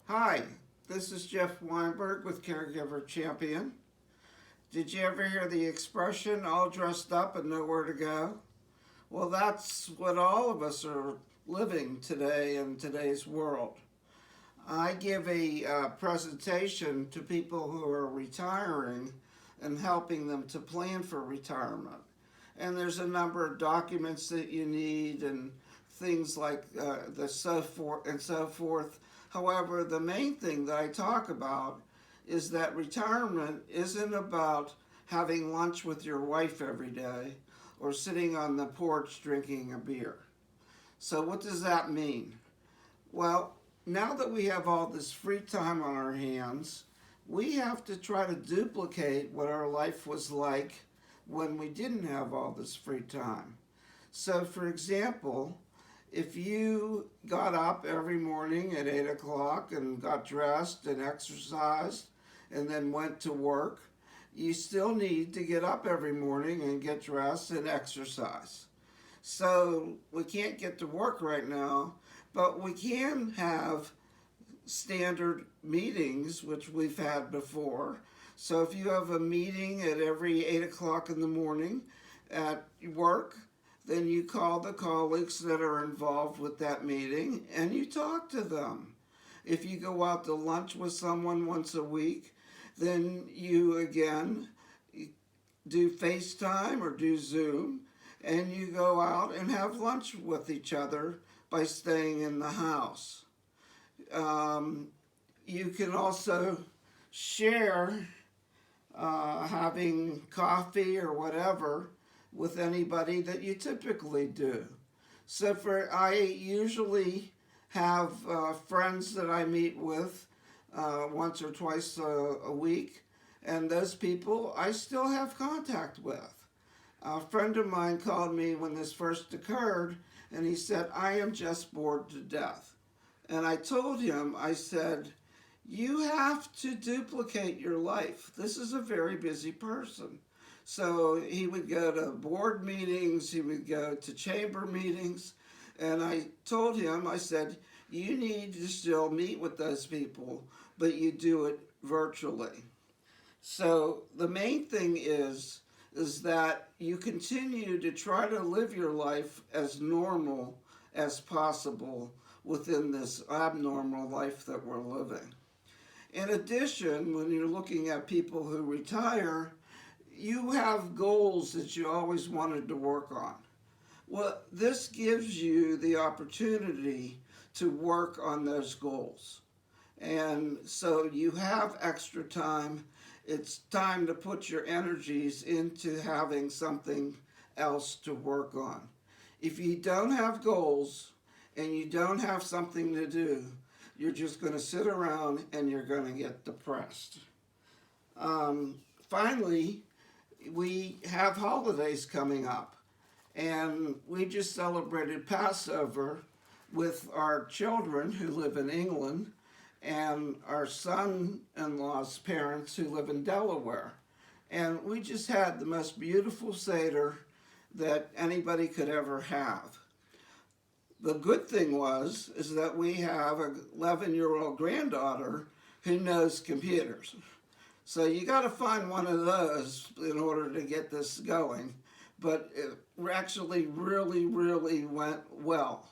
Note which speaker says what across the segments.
Speaker 1: Hi, this is Jeff Weinberg with Caregiver Champion. Did you ever hear the expression, all dressed up and nowhere to go? Well, that's what all of us are living today in today's world. I give a presentation to people who are retiring and helping them to plan for retirement. And there's a number of documents that you need and things like the so forth and so forth. However, the main thing that I talk about is that retirement isn't about having lunch with your wife every day or sitting on the porch drinking a beer. So what does that mean? Well, now that we have all this free time on our hands, we have to try to duplicate what our life was like when we didn't have all this free time. So for example, if you got up every morning at 8 o'clock and got dressed and exercised and then went to work, you still need to get up every morning and get dressed and exercise. So we can't get to work right now, but we can have standard meetings, which we've had before. So if you have a meeting at every 8 o'clock in the morning at work, then you call the colleagues that are involved with that meeting and you talk to them. If you go out to lunch with someone once a week, then you again do FaceTime or do Zoom and you go out and have lunch with each other by staying in the house. You can also share having coffee or whatever with anybody that you typically do. So I usually have friends that I meet with once or twice a week, and those people I still have contact with. A friend of mine called me when this first occurred, and he said, "I am just bored to death." And I told him, I said, "You have to duplicate your life. This is a very busy person." So he would go to board meetings, he would go to chamber meetings, and I told him, I said, "You need to still meet with those people, but you do it virtually." So the main thing is that you continue to try to live your life as normal as possible within this abnormal life that we're living. In addition, when you're looking at people who retire, you have goals that you always wanted to work on. Well, this gives you the opportunity to work on those goals. And so you have extra time. It's time to put your energies into having something else to work on. If you don't have goals and you don't have something to do, you're just going to sit around and you're going to get depressed. Finally, we have holidays coming up, and we just celebrated Passover with our children who live in England and our son-in-law's parents who live in Delaware. And we just had the most beautiful Seder that anybody could ever have. The good thing is that we have an 11-year-old granddaughter who knows computers. So you got to find one of those in order to get this going. But it actually really, really went well.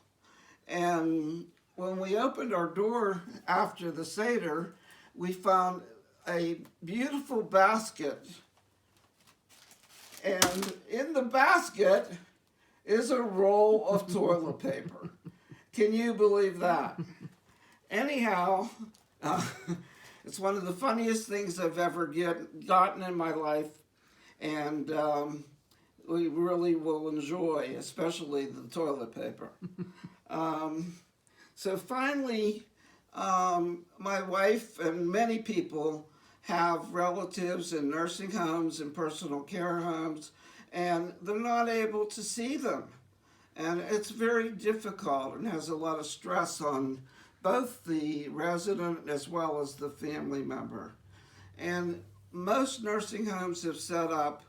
Speaker 1: And when we opened our door after the Seder, we found a beautiful basket. And in the basket is a roll of toilet paper. Can you believe that? Anyhow, it's one of the funniest things I've ever gotten in my life, and we really will enjoy, especially the toilet paper. So finally, my wife and many people have relatives in nursing homes and personal care homes, and they're not able to see them. And it's very difficult and has a lot of stress on both the resident as well as the family member. And most nursing homes have set up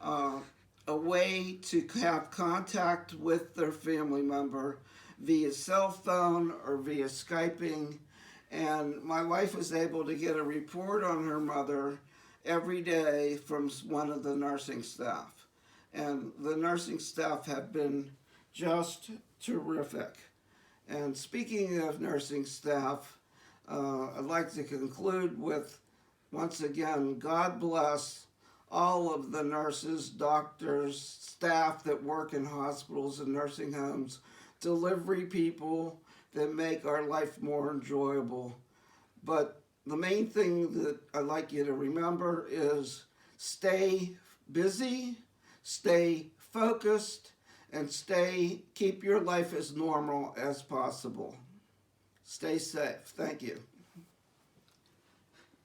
Speaker 1: a way to have contact with their family member via cell phone or via Skyping, And my wife was able to get a report on her mother every day from one of the nursing staff. And the nursing staff have been just terrific. And speaking of nursing staff, I'd like to conclude with, once again, God bless all of the nurses, doctors, staff that work in hospitals and nursing homes, delivery people that make our life more enjoyable. But the main thing that I'd like you to remember is stay busy, stay focused, and keep your life as normal as possible. Stay safe. Thank you.